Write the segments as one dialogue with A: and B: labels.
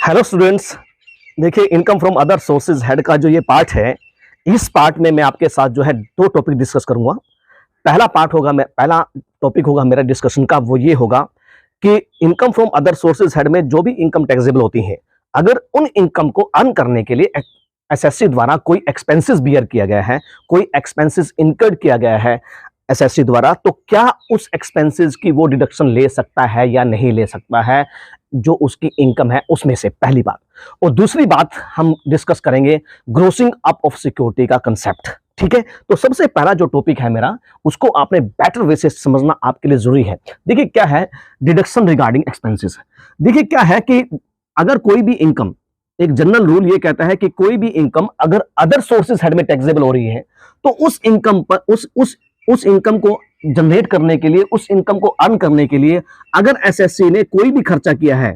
A: Hello students. देखिए, income from other sources head का जो ये पार्ट है, इस पार्ट में मैं आपके साथ जो है दो टॉपिक डिस्कस करूंगा। पहला टॉपिक होगा मेरा डिस्कशन का, वो ये होगा कि income from other sources head में जो भी इनकम टैक्सेबल होती है, अगर उन इनकम को अर्न करने के लिए एसएससी द्वारा कोई एक्सपेंसेस बियर किया गया है, कोई एक्सपेंसेस इनकर्ड किया गया है एसएससी द्वारा, तो क्या उस एक्सपेंसेस की वो डिडक्शन ले सकता है या नहीं ले सकता है, जो उसकी इनकम है उसमें से, पहली बात। और दूसरी बात हम डिस्कस करेंगे ग्रोसिंग अप ऑफ सिक्योरिटी का कंसेप्ट। ठीक है, तो सबसे पहला जो टॉपिक है मेरा, उसको आपने बेटर वे से समझना आपके लिए जरूरी है। देखिए क्या है डिडक्शन रिगार्डिंग एक्सपेंसेस। देखिए क्या है कि अगर कोई भी इनकम, एक जनरल रूल ये कहता है कि कोई भी इनकम अगर अदर सोर्सेज हेड में टैक्सेबल हो रही है, तो उस इनकम पर उस इनकम को जनरेट करने के लिए, उस इनकम को अर्न करने के लिए अगर एसएससी ने कोई भी खर्चा किया है,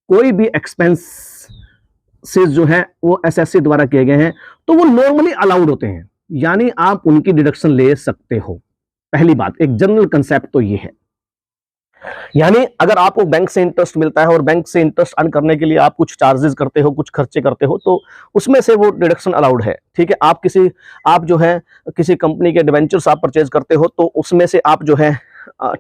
A: कोई भी एक्सपेंसेस जो है वो एसएससी द्वारा किए गए हैं, तो वो नॉर्मली अलाउड होते हैं, यानी आप उनकी डिडक्शन ले सकते हो। पहली बात, एक जनरल कंसेप्ट तो ये है। यानी अगर आपको बैंक से इंटरेस्ट मिलता है और बैंक से इंटरेस्ट अर्न करने के लिए आप कुछ चार्जेस करते हो, कुछ खर्चे करते हो, तो उसमें से वो डिडक्शन अलाउड है। ठीक है, आप जो है किसी कंपनी के डिवेंचर्स आप परचेज करते हो, तो उसमें से आप जो है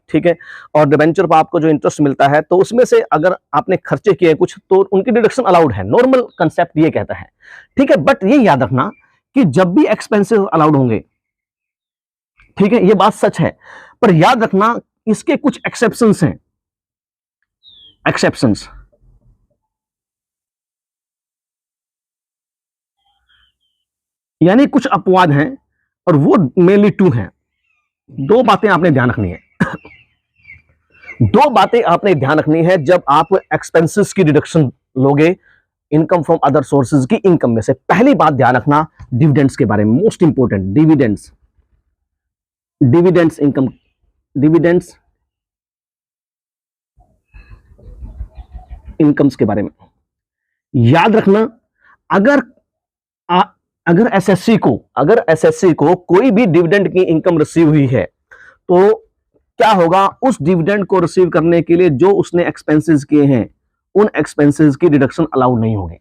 A: ठीक है, और डिवेंचर पर आपको जो इंटरेस्ट मिलता है, तो उसमें से अगर आपने खर्चे किए कुछ, तो उनकी डिडक्शन अलाउड है। नॉर्मल कंसेप्ट ये कहता है। ठीक है, बट ये याद रखना कि जब भी एक्सपेंसेस अलाउड होंगे, ठीक है, ये बात सच है, पर याद रखना इसके कुछ एक्सेप्शंस हैं। एक्सेप्शंस यानी कुछ अपवाद हैं, और वो मेनली टू हैं। दो बातें आपने ध्यान रखनी है। दो बातें आपने ध्यान रखनी है जब आप एक्सपेंसेस की डिडक्शन लोगे इनकम फ्रॉम अदर सोर्सेज की इनकम में से। पहली बात ध्यान रखना डिविडेंड्स के बारे में, most important, dividends income, dividends incomes के बारे में याद रखना। अगर एसएससी को कोई भी डिविडेंड की इनकम रिसीव हुई है, तो क्या होगा, उस डिविडेंड को रिसीव करने के लिए जो उसने एक्सपेंसेस किए हैं, उन एक्सपेंसेस की डिडक्शन अलाउड नहीं होगी।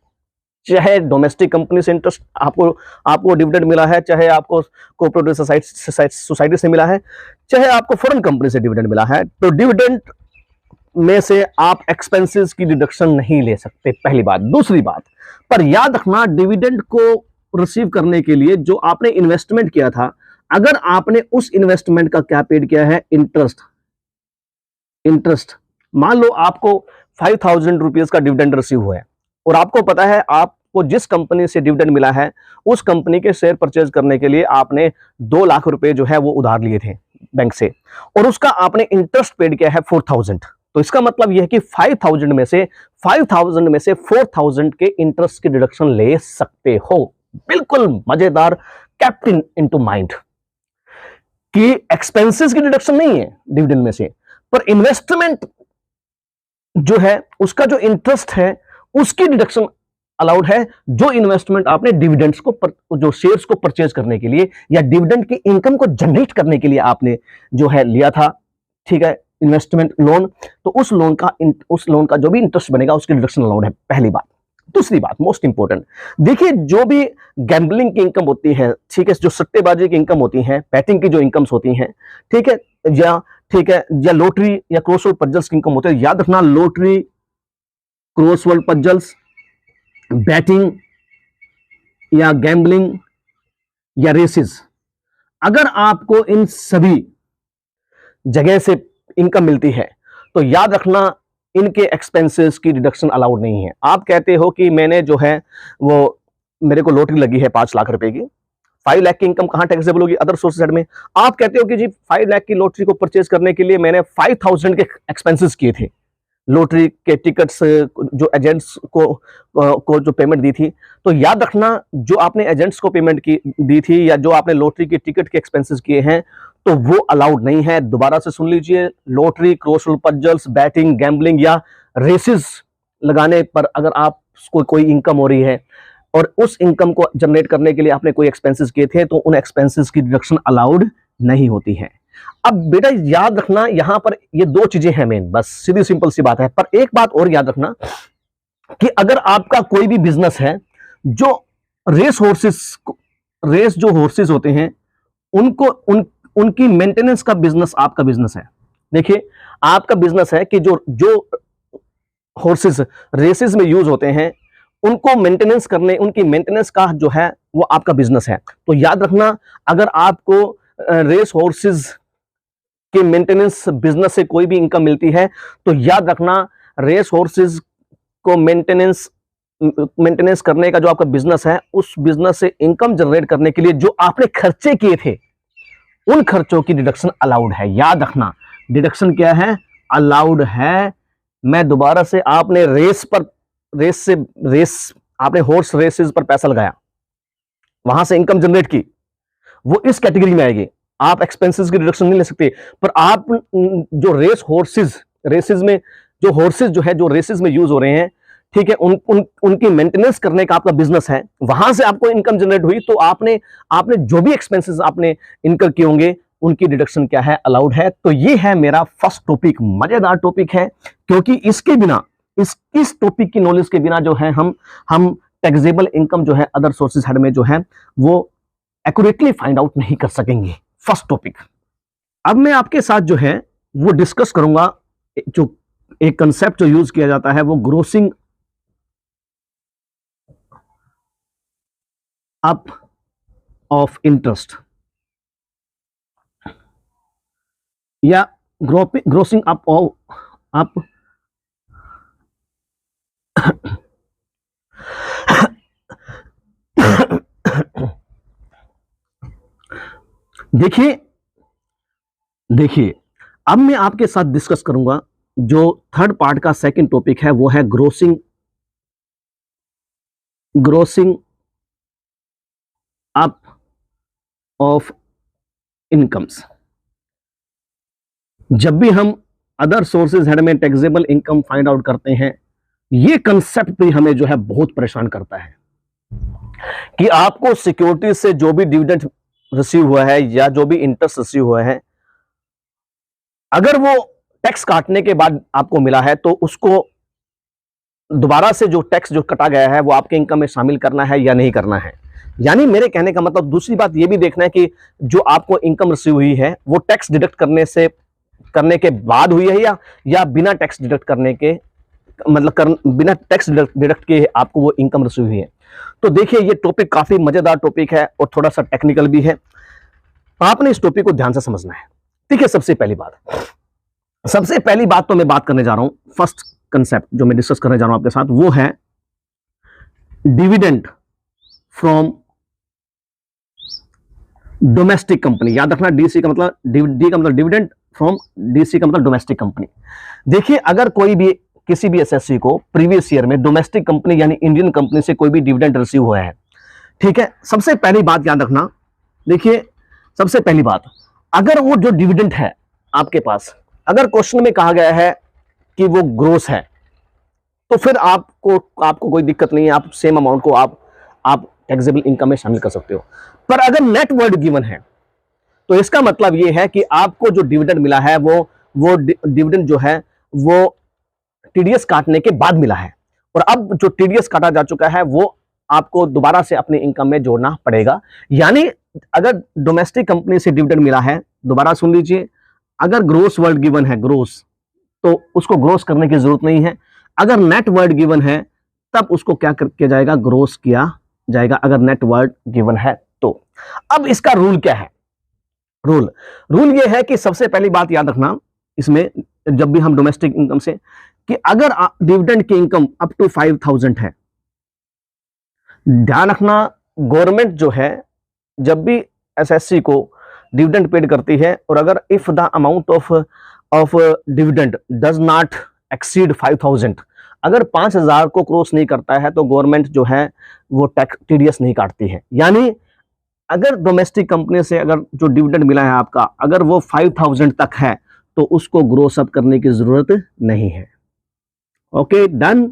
A: चाहे डोमेस्टिक कंपनी से इंटरेस्ट आपको डिविडेंड मिला है, चाहे आपको कोऑपरेटिव सोसाइटी से मिला है, चाहे आपको फॉरेन कंपनी से डिविडेंड मिला है, तो डिविडेंड में से आप एक्सपेंसेस की डिडक्शन नहीं ले सकते, पहली बात। दूसरी बात, पर याद रखना डिविडेंड को रिसीव करने के लिए जो आपने इन्वेस्टमेंट किया था, अगर आपने उस इन्वेस्टमेंट का क्या पेड किया है, इंटरेस्ट। मान लो आपको 5,000 रुपीज का डिविडेंड रिसीव हुआ है, और आपको पता है आपको जिस कंपनी से डिविडेंड मिला है, उस कंपनी के शेयर परचेज करने के लिए आपने 2 लाख रुपए जो है वो उधार लिए थे बैंक से, और उसका आपने इंटरेस्ट पेड किया है 4,000। तो इसका मतलब यह है कि 5,000 में से 4,000 के इंटरेस्ट की डिडक्शन ले सकते हो। बिल्कुल मजेदार, कैप्टन इनटू माइंड कि एक्सपेंसेस की डिडक्शन नहीं है डिविडेंड में से, पर इन्वेस्टमेंट जो है उसका जो इंटरेस्ट है उसकी डिडक्शन अलाउड है, जो इन्वेस्टमेंट आपने डिविडेंड्स को जो शेयर्स को परचेज करने के लिए या डिविडेंड की इनकम को जनरेट करने के लिए आपने जो है लिया था, ठीक है, इन्वेस्टमेंट लोन, तो उस लोन का जो भी इंटरेस्ट बनेगा उसकी डिडक्शन अलाउड है, पहली बात। दूसरी बात मोस्ट इंपोर्टेंट, देखिए जो भी गैम्बलिंग की इनकम होती है, ठीक है, जो सट्टेबाजी की इनकम होती है, बैटिंग की जो इनकम्स होती हैं, ठीक है, या लॉटरी या क्रॉसवर्ड पजल्स की इनकम होती है, याद रखना लॉटरी, क्रॉसवर्ड पजल्स, बैटिंग या गैम्बलिंग या रेसेस, अगर आपको इन सभी जगह से इनकम मिलती है, तो याद रखना इनके एक्सपेंसेस की डिडक्शन अलाउड नहीं है। आप कहते हो कि मैंने जो है वो मेरे को लॉटरी लगी है 5 लाख रुपए की, 5 लाख की इनकम कहां टैक्सेबल होगी, अदर सोर्सेज में। आप कहते हो कि जी 5 लाख की लॉटरी को परचेज करने के लिए मैंने 5,000 के एक्सपेंसेस किए थे, लॉटरी के टिकट्स, जो एजेंट्स को जो पेमेंट दी थी, तो याद रखना जो आपने एजेंट्स को पेमेंट दी थी या जो आपने लॉटरी की टिकट के एक्सपेंसेस किए हैं, तो वो अलाउड नहीं है। दोबारा से सुन लीजिए, lottery, crossword puzzles, batting, gambling या रेसेस लगाने पर अगर आपको कोई इनकम हो रही है और उस इनकम को जनरेट करने के लिए आपने कोई एक्सपेंसेस किए थे, तो उन एक्सपेंसेस की डिडक्शन अलाउड नहीं होती है। अब बेटा याद रखना, यहां पर ये दो चीजें हैं मेन, बस सीधी सिंपल सी बात है। पर एक बात और याद रखना कि अगर आपका कोई भी बिजनेस है, जो रेस जो हॉर्सेस होते हैं, उनको उनकी मेंटेनेंस का बिजनेस आपका बिजनेस है। देखिए, आपका बिजनेस है कि जो जो हॉर्सेस रेसेस में यूज होते हैं, उनको मेंटेनेंस करने, उनकी मेंटेनेंस का जो है वो आपका बिजनेस है। तो याद रखना, अगर आपको रेस हॉर्सेस के मेंटेनेंस बिजनेस से कोई भी इनकम मिलती है, तो याद रखना, रेस हॉर्सेस को मेंटेनेंस करने का जो आपका बिजनेस है, उस बिजनेस से इनकम जनरेट करने के लिए जो आपने खर्चे किए थे, उन खर्चों की डिडक्शन अलाउड है। याद रखना, डिडक्शन क्या है? अलाउड है। मैं दोबारा से, आपने आपने हॉर्स रेसेस पर पैसा लगाया, वहां से इनकम जनरेट की, वो इस कैटेगरी में आएगी। आप एक्सपेंसेस की डिडक्शन नहीं ले सकते, पर आप जो रेसेस में जो हॉर्सेस जो है, जो रेसेस में यूज हो रहे हैं, ठीक है, उनकी मेंटेनेंस करने का आपका बिजनेस है, वहां से आपको इनकम जनरेट हुई, तो आपने जो भी एक्सपेंसेस आपने इनकर किए होंगे, उनकी डिडक्शन क्या है? अलाउड है। तो ये है मेरा फर्स्ट टॉपिक, मजेदार टॉपिक है, क्योंकि इसके बिना, इस टॉपिक की नॉलेज के बिना जो है हम टैक्सेबल इनकम जो है अदर सोर्सेज हेड में जो है वो एक्यूरेटली फाइंड आउट नहीं कर सकेंगे। First topic. अब मैं आपके साथ जो है वो डिस्कस करूंगा, जो एक कंसेप्ट जो यूज किया जाता है, वो ग्रोसिंग अप ऑफ इंटरेस्ट या ग्रोसिंग अप ऑफ देखिए, अब मैं आपके साथ डिस्कस करूंगा, जो थर्ड पार्ट का सेकंड टॉपिक है, वो है ग्रोसिंग अप ऑफ इनकम्स। जब भी हम अदर सोर्सेज हेड में टैक्सेबल इनकम फाइंड आउट करते हैं, ये कंसेप्ट भी हमें जो है बहुत परेशान करता है कि आपको सिक्योरिटी से जो भी डिविडेंड रिसीव हुआ है या जो भी इंटरेस्ट रिसीव हुआ है, अगर वो टैक्स काटने के बाद आपको मिला है, तो उसको दोबारा से जो टैक्स जो कटा गया है वो आपके इनकम में शामिल करना है या नहीं करना है। यानी मेरे कहने का मतलब, दूसरी बात ये भी देखना है कि जो आपको इनकम रिसीव हुई है, वो टैक्स डिडक्ट करने के बाद हुई है या बिना टैक्स डिडक्ट करने के, मतलब बिना टैक्स डिडक्ट के आपको वो इनकम रिसीव हुई है। तो देखिए, ये टॉपिक काफी मजेदार टॉपिक है और थोड़ा सा टेक्निकल भी है। आपने इस टॉपिक को ध्यान से समझना है। ठीक है, सबसे पहली बात तो मैं बात करने जा रहा हूं, फर्स्ट कंसेप्ट जो मैं डिस्कस करने जा रहा हूं आपके साथ, वो है डिविडेंड फ्रॉम डोमेस्टिक कंपनी। याद रखना, डी का मतलब डिविडेंड फ्रॉम, डीसी का मतलब डोमेस्टिक कंपनी। देखिए, अगर कोई भी किसी भी एसएससी को प्रीवियस ईयर में डोमेस्टिक कंपनी यानी इंडियन कंपनी से कोई भी डिविडेंड रिसीव हुआ है, ठीक है, सबसे पहली बात याद रखना, देखिए सबसे पहली बात, अगर वो जो डिविडेंड है आपके पास, अगर क्वेश्चन में कहा गया है कि वो ग्रोस है, तो फिर आपको कोई दिक्कत नहीं है, आप सेम अमाउंट को आप टैक्सेबल इनकम में शामिल कर सकते हो। पर अगर नेट वर्ड गिवन है, तो इसका मतलब ये है कि आपको जो डिविडेंड मिला है, वो डिविडेंड जो है वो टीडीएस काटने के बाद मिला है, और अब जो टीडीएस काटा जा चुका है वो आपको दोबारा से अपने इनकम में जोड़ना पड़ेगा। यानी अगर डोमेस्टिक कंपनी से डिविडेंड मिला है, दोबारा सुन लीजिए, अगर ग्रोस वर्ड गिवन है, ग्रोस, तो उसको ग्रोस करने की जरूरत नहीं है। अगर नेट वर्ड गिवन है, तब उसको क्या किया जाएगा? ग्रोस किया जाएगा, अगर नेट वर्ड गिवन है तो। अब इसका रूल क्या है? रूल ये है कि सबसे पहली बात याद रखना इसमें, जब भी हम डोमेस्टिक इनकम से, कि अगर डिविडेंड की इनकम अप टू 5,000 है, ध्यान रखना, गवर्नमेंट जो है जब भी एसएससी को डिविडेंड पेड करती है, और अगर if the amount of dividend does not exceed 5,000, अगर 5,000 को क्रॉस नहीं करता है, तो गवर्नमेंट जो है वो टैक्स टीडीएस नहीं काटती है। यानी अगर डोमेस्टिक कंपनी से अगर जो डिविडेंड मिला है आपका, अगर वो 5,000 तक है, तो उसको ग्रोस अप करने की जरूरत नहीं है। Okay, done.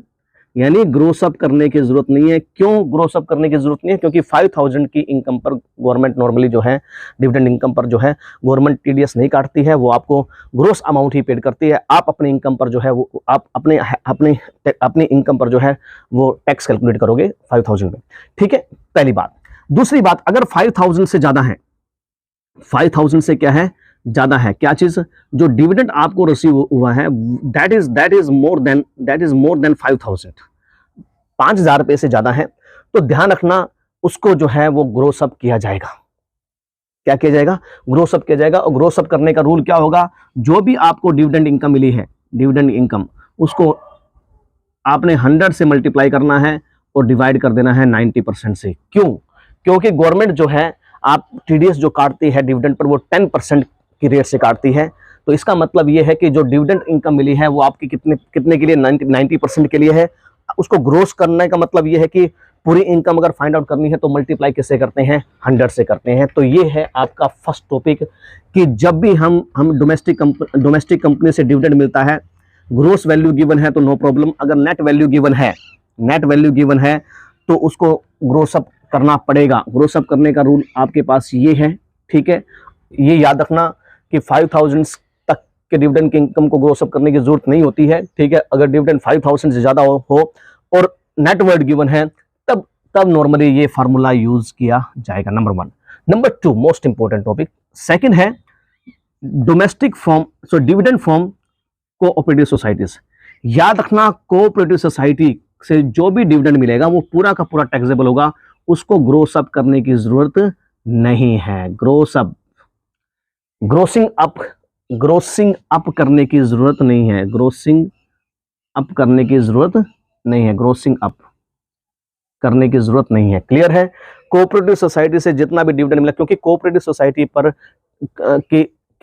A: यानी ग्रोस अप करने की जरूरत नहीं है। क्यों ग्रोस अप करने की जरूरत नहीं है? क्योंकि 5000 की इनकम पर गवर्नमेंट नॉर्मली जो है डिविडेंड इनकम पर जो है गवर्नमेंट टीडीएस नहीं काटती है, वो आपको ग्रोस अमाउंट ही पेड करती है। आप अपनी इनकम पर जो है वो आप अपनी इनकम पर जो है वो टैक्स कैलकुलेट करोगे 5000 में, ठीक है, पहली बात। दूसरी बात, अगर 5000 से ज्यादा है, 5000 से क्या है, ज्यादा है, क्या चीज, जो डिविडेंड आपको रिसीव हुआ है दैट इज मोर देन 5000, 5000 रुपए से ज्यादा है, तो ध्यान रखना उसको जो है वो ग्रोस अप किया जाएगा। क्या किया जाएगा? ग्रोस अप किया जाएगा। और ग्रोस अप करने का रूल क्या होगा? जो भी आपको डिविडेंड इनकम मिली है, डिविडेंड इनकम, उसको आपने 100 से मल्टीप्लाई करना है और डिवाइड कर देना है 90% से। क्यों? क्योंकि गवर्नमेंट जो है आप टीडीएस जो काटती है डिविडेंड पर वो 10% की रेट से काटती है। तो इसका मतलब ये है कि जो डिविडेंड इनकम मिली है वो आपकी कितने के लिए, 90% के लिए है। उसको ग्रोस करने का मतलब ये है कि पूरी इनकम अगर फाइंड आउट करनी है तो मल्टीप्लाई किससे करते हैं? 100 से करते हैं। तो ये है आपका फर्स्ट टॉपिक कि जब भी हम डोमेस्टिक कंपनी से डिविडेंड मिलता है, ग्रोस वैल्यू गिवन है तो नो प्रॉब्लम, अगर नेट वैल्यू गिवन है तो उसको ग्रोस अप करना पड़ेगा। ग्रोस अप करने का रूल आपके पास ये है, ठीक है। ये याद रखना कि 5000 तक के डिविडेंड की इनकम को ग्रोस अप करने की जरूरत नहीं होती है, ठीक है। अगर डिविडेंड 5000 से ज्यादा हो और नेट वर्थ गिवन है तब नॉर्मली ये फार्मूला यूज किया जाएगा, number 1। Number 2 most important topic, second है domestic form, so dividend from cooperative societies. याद रखना कोऑपरेटिव सोसाइटी से जो भी डिविडेंड मिलेगा वो पूरा का पूरा टैक्सेबल होगा, उसको ग्रोस अप करने की जरूरत नहीं है। ग्रोसिंग अप करने की जरूरत नहीं है, ग्रोसिंग अप करने की जरूरत नहीं है, ग्रोसिंग अप करने की जरूरत नहीं है। क्लियर है? कोऑपरेटिव सोसाइटी से जितना भी डिविडेंड मिला, क्योंकि कोऑपरेटिव सोसाइटी पर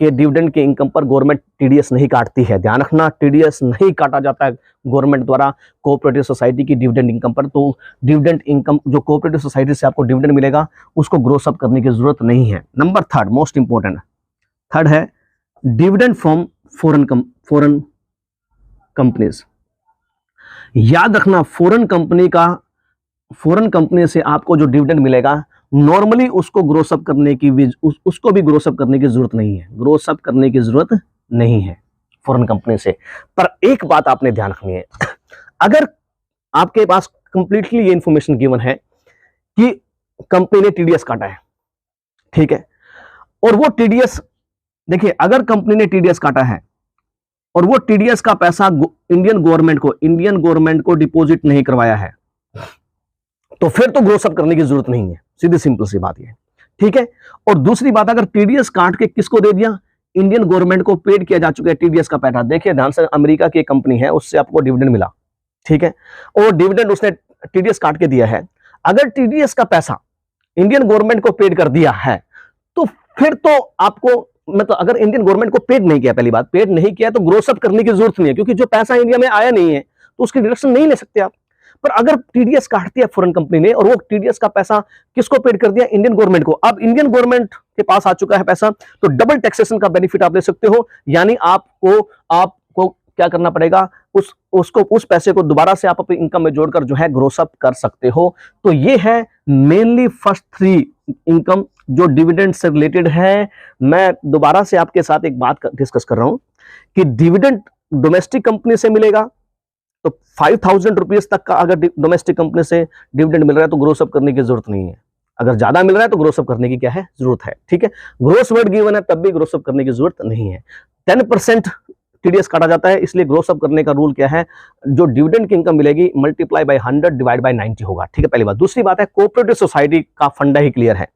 A: के डिविडेंड के इनकम पर गवर्नमेंट टीडीएस नहीं काटती है। ध्यान रखना, टीडीएस नहीं काटा जाता है गवर्नमेंट द्वारा कोऑपरेटिव सोसाइटी की डिविडेंड इनकम पर। तो डिविडेंड इनकम जो कोऑपरेटिव सोसाइटी से आपको डिविडेंड मिलेगा उसको ग्रोस अप करने की जरूरत नहीं है। नंबर 3 मोस्ट इंपॉर्टेंट, थर्ड है डिविडेंड फ्रॉम फॉरेन कंपनीज। याद रखना फॉरेन कंपनी से आपको जो डिविडेंड मिलेगा नॉर्मली उसको ग्रोस अप करने की उसको भी ग्रोस अप करने की जरूरत नहीं है, ग्रोस अप करने की जरूरत नहीं है फॉरेन कंपनी से। पर एक बात आपने ध्यान रखनी है, अगर आपके पास कंप्लीटली ये इंफॉर्मेशन गिवन है कि कंपनी ने टीडीएस काटा है, ठीक है, और वो टीडीएस, देखिए अगर कंपनी ने टीडीएस काटा है और वो टीडीएस का पैसा इंडियन गवर्नमेंट को डिपॉजिट नहीं करवाया है, तो फिर तो ग्रोस अप करने की जरूरत नहीं है, सीधी सिंपल सी बात है, ठीक है। और दूसरी बात, अगर टीडीएस काट के किसको दे दिया, इंडियन गवर्नमेंट को पेड किया जा चुका है टीडीएस का पैसा। देखिए ध्यान से, अमेरिका की कंपनी है, उससे आपको डिविडेंड मिला, ठीक है, और डिविडेंड उसने टीडीएस काट के दिया है। अगर टीडीएस का पैसा इंडियन गवर्नमेंट को पेड कर दिया है तो फिर तो आपको, मतलब अगर इंडियन गवर्नमेंट को पेड नहीं किया, पहली बात पेड नहीं किया तो ग्रोस अप करने की जरूरत नहीं है, क्योंकि जो पैसा इंडिया में आया नहीं है तो उसकी डिडक्शन नहीं ले सकते आप। पर अगर टीडीएस काट दिया फॉरेन कंपनी ने और वो टीडीएस का पैसा किसको पेड कर दिया, इंडियन गवर्नमेंट को, अब इंडियन गवर्नमेंट के पास आ चुका है पैसा, तो डबल टैक्सेशन का बेनिफिट आप ले सकते हो। यानी आपको क्या करना पड़ेगा, उस पैसे को दोबारा से आप अपनी इनकम में जोड़कर जो है ग्रोस अप कर सकते हो। तो ये है मेनली फर्स्ट 3 इनकम जो डिविडेंड से रिलेटेड है। मैं दोबारा से आपके साथ एक बात डिस्कस कर रहा हूं कि डिविडेंड डोमेस्टिक कंपनी से मिलेगा तो 5000 रुपीज तक का अगर डोमेस्टिक कंपनी से डिविडेंड मिल रहा है तो ग्रोस अप करने की जरूरत नहीं है। अगर ज्यादा मिल रहा है तो ग्रोस अप करने की क्या है, जरूरत है, ठीक है। ग्रोस वर्ड गिवन है तब भी ग्रोस अप करने की जरूरत नहीं है। 10% टीडीएस काटा जाता है, इसलिए ग्रोस अप करने का रूल क्या है, जो डिविडेंड की इनकम मिलेगी मल्टीप्लाई बाय 100 डिवाइड बाय 90 होगा, ठीक है, पहली बात। दूसरी बात है कोऑपरेटिव सोसाइटी का फंडा ही क्लियर है।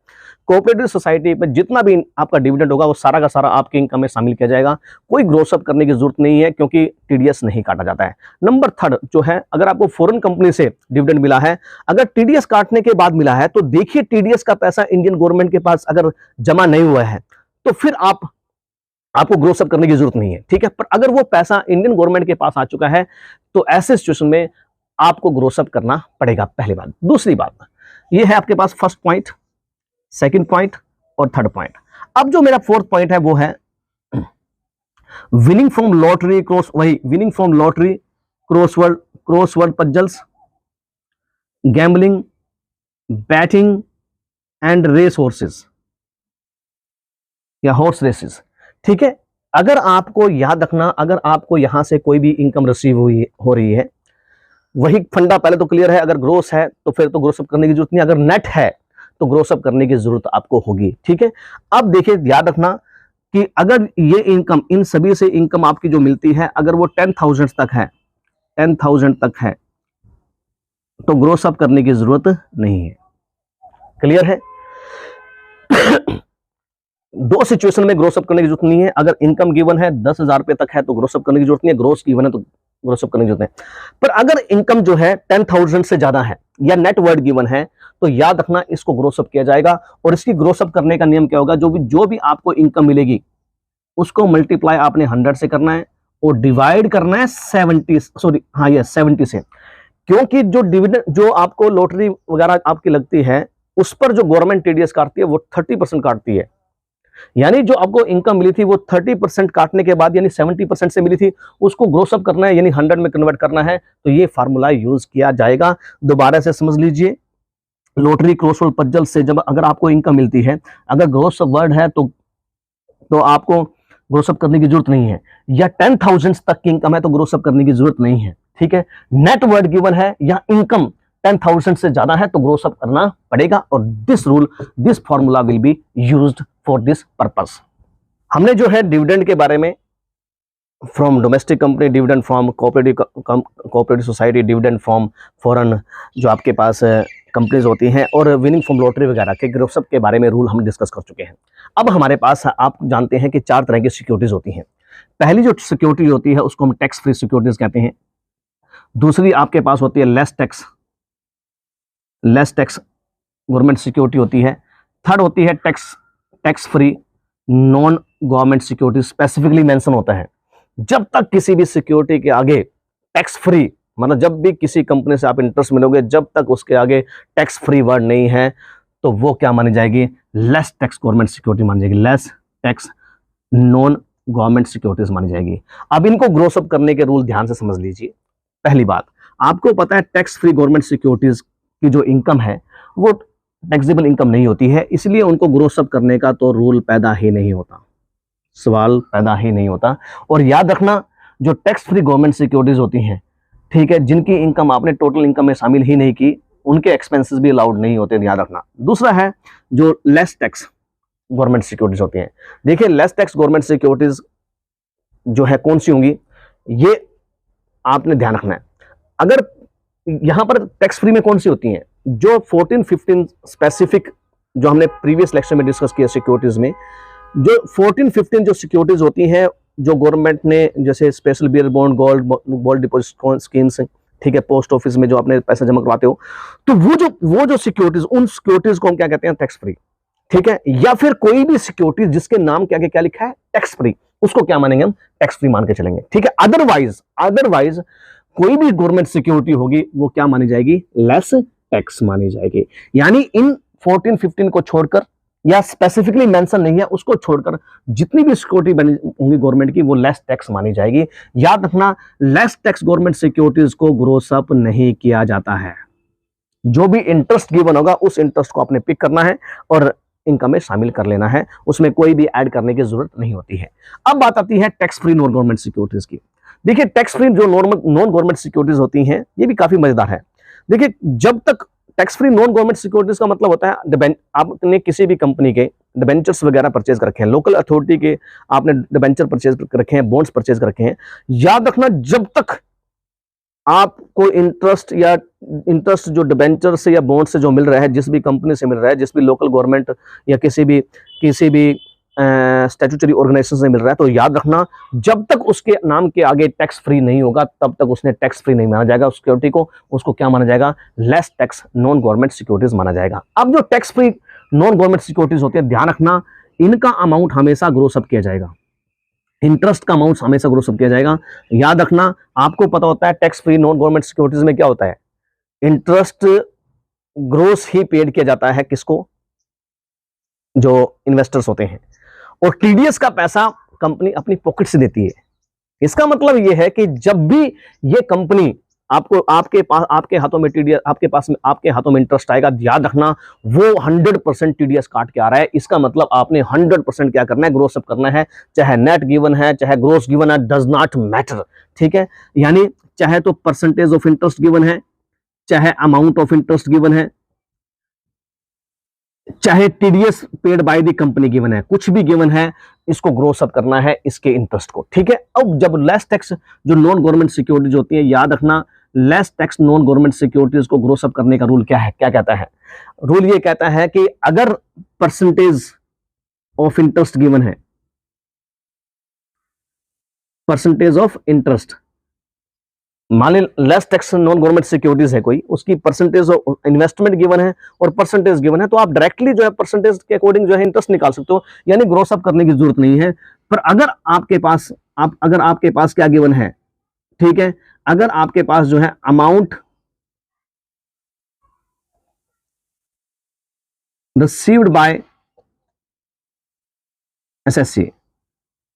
A: कोऑपरेटिव सोसाइटी में जितना भी आपका डिविडेंड होगा वो सारा का सारा आपकी इनकम में शामिल किया जाएगा, कोई ग्रोस अप करने की जरूरत नहीं है क्योंकि टीडीएस नहीं काटा जाता है। नंबर 3 जो है, अगर आपको फॉरेन कंपनी से डिविडेंड मिला है, अगर टीडीएस काटने के बाद मिला है तो देखिए टीडीएस का पैसा इंडियन गवर्नमेंट के पास अगर जमा नहीं हुआ है तो फिर आपको ग्रोस अप करने की जरूरत नहीं है, ठीक है। पर अगर वो पैसा इंडियन गवर्नमेंट के पास आ चुका है तो ऐसे सिचुएशन में आपको ग्रोस अप करना पड़ेगा, पहली बात। दूसरी बात, ये है आपके पास फर्स्ट पॉइंट, सेकंड पॉइंट और थर्ड पॉइंट। अब जो मेरा फोर्थ पॉइंट है वो है winning from lottery crossword crossword puzzles, gambling, betting and race horses या हॉर्स रेसेस। ठीक है, अगर आपको याद रखना, अगर आपको यहां से कोई भी इनकम रिसीव हो रही है, वही फंडा पहले तो क्लियर है। अगर ग्रोस है तो फिर तो ग्रोस अप करने की जरूरत नहीं, अगर नेट है तो ग्रोस अप करने की जरूरत आपको होगी। ठीक है, अब देखिए याद रखना कि अगर ये इनकम, इन सभी से इनकम आपकी जो मिलती है, अगर वो 10,000 तक है, 10,000 तक है, तो ग्रोस अप करने की जरूरत नहीं है। क्लियर है? दो सिचुएशन में ग्रोस अप करने की जरूरत नहीं है। अगर इनकम गिवन है 10,000 रुपए तक है तो ग्रोस अप करने की जरूरत नहीं है, ग्रोस गिवन है तो ग्रोस अप करने की जरूरत है। पर अगर इनकम जो है 10,000 से ज्यादा है या नेट वर्थ गिवन है, तो याद रखना इसको ग्रोस अप किया जाएगा। और इसकी ग्रोस अप करने का नियम क्या होगा, जो भी आपको इनकम मिलेगी उसको मल्टीप्लाई आपने 100 से करना है और डिवाइड करना है 70 से। क्योंकि जो डिविडेंड, जो आपको लॉटरी वगैरह आपकी लगती है, उस पर जो गवर्नमेंट टीडीएस काटती है वो 30% काटती है। यानी जो आपको इनकम मिली थी वो 30% काटने के बाद, यानी 70% से मिली थी, उसको ग्रोस अप करना है, यानी 100 में कन्वर्ट करना है। तो ये फार्मूला यूज किया जाएगा। दोबारा से समझ लीजिए, लॉटरी, क्रॉसवर्ड पजल से जब अगर आपको इनकम मिलती है, अगर ग्रोस अप वर्ड है तो आपको ग्रोस अप करने की जरूरत नहीं है, या 10,000 तक की इनकम है तो ग्रोस अप करने की जरूरत नहीं है। ठीक है, नेट वर्ड गिवन है या इनकम 10,000 से ज्यादा है तो ग्रोस अप करना पड़ेगा। और this formula will be used for this purpose. हमने जो है डिविडेंड के बारे में, from domestic company, dividend from cooperative society, dividend from foreign जो आपके पास कंपनीज होती हैं, और विनिंग फ्रॉम लॉटरी वगैरह के ग्रोस अप के बारे में रूल हम डिस्कस कर चुके हैं। अब हमारे पास, आप जानते हैं कि 4 तरह की सिक्योरिटीज होती हैं। पहली जो सिक्योरिटी होती है उसको हम टैक्स फ्री सिक्योरिटीज कहते हैं। दूसरी आपके पास होती है लेस टैक्स गवर्नमेंट सिक्योरिटी होती है। थर्ड होती है tax free non government security. Specifically mention होता है, जब तक किसी भी सिक्योरिटी के आगे टैक्स फ्री, मतलब जब भी किसी कंपनी से आप इंटरेस्ट मिलोगे, जब तक उसके आगे टैक्स फ्री वर्ड नहीं है तो वो क्या मानी जाएगी, लेस टैक्स गवर्नमेंट सिक्योरिटी मानी जाएगी, less tax non government securities मानी जाएगी। अब इनको ग्रोस अप करने के रूल ध्यान से समझ लीजिए। पहली बात, आपको पता है टैक्स फ्री गवर्नमेंट सिक्योरिटीज की जो इनकम है वो टैक्सेबल इनकम नहीं होती है, इसलिए उनको ग्रोस अप करने का तो रूल पैदा ही नहीं होता, सवाल पैदा ही नहीं होता। और याद रखना, जो टैक्स फ्री गवर्नमेंट सिक्योरिटीज होती हैं, ठीक है, जिनकी इनकम आपने टोटल इनकम में शामिल ही नहीं की, उनके एक्सपेंसेस भी अलाउड नहीं होते, याद रखना। दूसरा है जो लेस टैक्स गवर्नमेंट सिक्योरिटीज होती हैं। देखिए, लेस टैक्स गवर्नमेंट सिक्योरिटीज जो है कौन सी होंगी, ये आपने ध्यान रखना है। अगर यहां पर टैक्स फ्री में कौन सी होती हैं, जो 14-15 स्पेसिफिक, जो हमने प्रीवियस लेक्चर में डिस्कस किया सिक्योरिटीज में, जो 14-15 जो सिक्योरिटीज होती हैं जो गवर्नमेंट ने, जैसे special bearer bond, gold deposit schemes, ठीक है, पोस्ट ऑफिस में जो आपने पैसा जमा करवाते हो, तो वो जो सिक्योरिटीज, उन सिक्योरिटीज को हम क्या कहते हैं, टैक्स फ्री। ठीक है, या फिर कोई भी सिक्योरिटी जिसके नाम के आगे क्या लिखा है, टैक्स फ्री, उसको क्या मानेंगे हम, टैक्स फ्री मान के चलेंगे। ठीक है, अदरवाइज कोई भी गवर्नमेंट सिक्योरिटी होगी वो क्या मानी जाएगी, लेस टैक्स मानी जाएगी। यानी इन 14-15 को छोड़कर, या स्पेसिफिकली मेंशन नहीं है उसको छोड़कर, जितनी भी सिक्योरिटी बनी होंगी गवर्नमेंट की वो लेस टैक्स मानी जाएगी। याद रखना, लेस टैक्स गवर्नमेंट सिक्योरिटीज को ग्रोस अप नहीं किया जाता है। जो भी इंटरेस्ट गिवन होगा उस इंटरेस्ट को आपने पिक करना है और इनकम में शामिल कर लेना है, उसमें कोई भी ऐड करने की जरूरत नहीं होती है। अब बात आती है tax free non government securities की। देखिए, टैक्स फ्री जो नॉन गवर्नमेंट सिक्योरिटीज होती हैं, ये भी काफी मजेदार है। देखिए, जब तक tax free non government securities का मतलब होता है, आपने किसी भी कंपनी के डिबेंचर्स वगैरह परचेज कर रखे हैं, लोकल अथॉरिटी के आपने डिबेंचर परचेज कर रखे हैं, बॉन्ड्स परचेज कर रखे हैं। याद रखना, जब तक आपको इंटरेस्ट जो डिबेंचर से या बॉन्ड से जो मिल रहा है, जिस भी कंपनी से मिल रहा है, जिस भी लोकल गवर्नमेंट या किसी भी स्टैट्यूटरी ऑर्गेनाइजेशन से मिल रहा है, तो याद रखना, जब तक उसके नाम के आगे टैक्स फ्री नहीं होगा तब तक उसने टैक्स फ्री नहीं माना जाएगा। उस सिक्योरिटी को, उसको क्या माना जाएगा, less tax non government securities माना जाएगा। अब जो tax free non government securities होती है, ध्यान रखना, इनका अमाउंट हमेशा ग्रोस अप किया जाएगा, इंटरेस्ट का अमाउंट हमेशा ग्रोस अप किया जाएगा। याद रखना, आपको पता होता है tax free non government securities में क्या होता है, इंटरेस्ट ग्रोस ही पेड किया जाता है, किसको, जो इन्वेस्टर्स होते हैं, और टीडीएस का पैसा कंपनी अपनी पॉकेट से देती है। इसका मतलब यह है कि जब भी ये कंपनी आपको आपके हाथों में टीडीएस, आपके हाथों में इंटरेस्ट आएगा, याद रखना वो 100% टीडीएस काट के आ रहा है। इसका मतलब आपने 100% क्या करना है, ग्रोस अप करना है, चाहे नेट गिवन है चाहे ग्रोस गिवन है, डज नॉट मैटर, ठीक है। यानी चाहे तो परसेंटेज ऑफ इंटरेस्ट गिवन है, चाहे अमाउंट ऑफ इंटरेस्ट गिवन है, चाहे TDS paid by the company given है, कुछ भी गिवन है, इसको ग्रोस अप करना है इसके इंटरेस्ट को, ठीक है। अब जब लेस टैक्स जो नॉन गवर्नमेंट सिक्योरिटीज होती है, याद रखना less tax non government securities को ग्रोस अप करने का रूल क्या है, क्या कहता है, रूल ये कहता है कि अगर परसेंटेज ऑफ इंटरेस्ट गिवन है, परसेंटेज ऑफ इंटरेस्ट, मान ली less tax non government securities है कोई, उसकी परसेंटेज ऑफ इन्वेस्टमेंट गिवन है और परसेंटेज गिवन है, तो आप डायरेक्टली जो है परसेंटेज के अकॉर्डिंग जो है इंटरेस्ट निकाल सकते हो, यानी ग्रोस अप करने की जरूरत नहीं है। पर अगर आपके पास क्या गिवन है, ठीक है, अगर आपके पास जो है अमाउंट रिसीव्ड बाय एसएससी,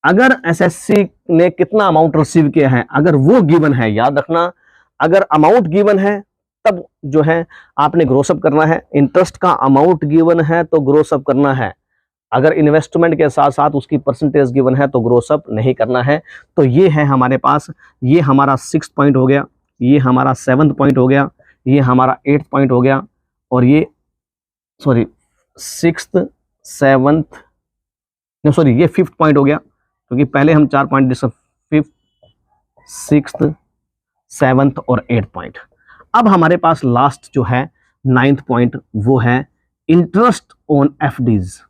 A: अगर एसएससी ने कितना अमाउंट रिसीव किया है, अगर वो गिवन है, याद रखना अगर अमाउंट गिवन है तब जो है आपने ग्रोस अप करना है, इंटरेस्ट का अमाउंट गिवन है तो ग्रोस अप करना है, अगर इन्वेस्टमेंट के साथ साथ उसकी परसेंटेज गिवन है तो ग्रोस अप नहीं करना है। तो ये है हमारे पास, ये हमारा 6th पॉइंट हो गया, ये हमारा 7th पॉइंट हो गया, ये हमारा 8th पॉइंट हो गया, और ये सॉरी 6th 7th सॉरी ये 5th पॉइंट हो गया, क्योंकि पहले हम 4 point discuss, 5th 6th 7th और 8th पॉइंट। अब हमारे पास लास्ट जो है 9th पॉइंट, वो है इंटरेस्ट ऑन एफडीज।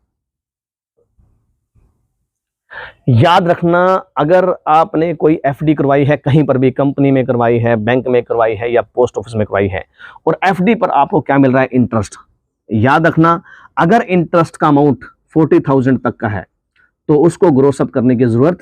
A: याद रखना अगर आपने कोई एफडी करवाई है, कहीं पर भी कंपनी में करवाई है, बैंक में करवाई है या पोस्ट ऑफिस में करवाई है, और एफडी पर आपको क्या मिल रहा है, इंटरेस्ट, याद रखना अगर इंटरेस्ट का अमाउंट 40,000 तक का है तो उसको ग्रोस अप करने की जरूरत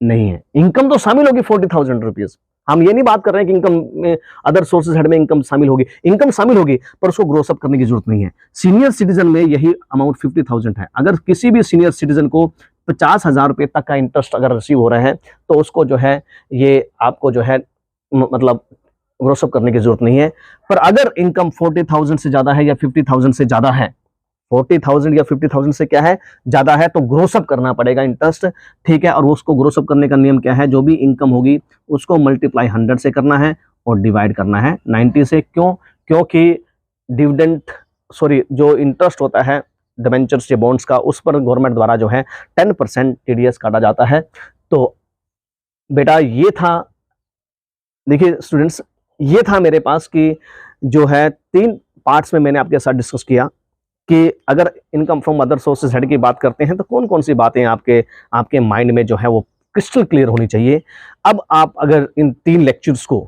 A: नहीं है। इनकम तो शामिल होगी 40,000 रुपीज, हम ये नहीं बात कर रहे हैं कि इनकम में अदर सोर्सेज हेड में इनकम शामिल होगी, इनकम शामिल होगी पर उसको ग्रोस अप करने की जरूरत नहीं है। सीनियर सिटीजन में यही अमाउंट 50,000 है। अगर किसी भी सीनियर सिटीजन को 50,000 रुपए तक का इंटरेस्ट अगर रिसीव हो रहा है तो उसको जो है ये आपको जो है मतलब ग्रोस अप करने की जरूरत नहीं है। पर अगर इनकम 40,000 से ज्यादा है या 50,000 से ज्यादा है, 40,000 या 50,000 से क्या है ज्यादा है, तो ग्रोस अप करना पड़ेगा इंटरेस्ट, ठीक है। और उसको ग्रोस अप करने का नियम क्या है, जो भी इनकम होगी उसको मल्टीप्लाई 100 से करना है और डिवाइड करना है 90 से। क्यों? क्योंकि डिविडेंड जो इंटरेस्ट होता है डिबेंचर्स या बॉन्ड्स का, उस पर गवर्नमेंट द्वारा जो है 10% टीडीएस काटा जाता है। तो बेटा ये था, देखिए स्टूडेंट्स, ये था मेरे पास कि जो है 3 पार्ट्स में मैंने आपके साथ डिस्कस किया कि अगर income from other sources head की बात करते हैं तो कौन कौन सी बातें आपके माइंड में जो है वो क्रिस्टल क्लियर होनी चाहिए। अब आप अगर इन 3 लेक्चर्स को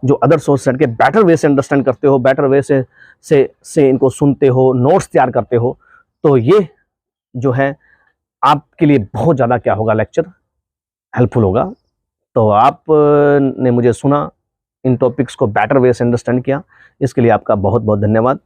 A: जो अदर सोर्स हेड के बेटर वे से अंडरस्टैंड करते हो, बेटर वे से इनको सुनते हो, नोट्स तैयार करते हो, तो ये जो है आपके लिए बहुत ज़्यादा क्या होगा, लेक्चर हेल्पफुल होगा। तो आपने मुझे सुना, इन टॉपिक्स को बेटर वे से अंडरस्टैंड किया, इसके लिए आपका बहुत बहुत धन्यवाद।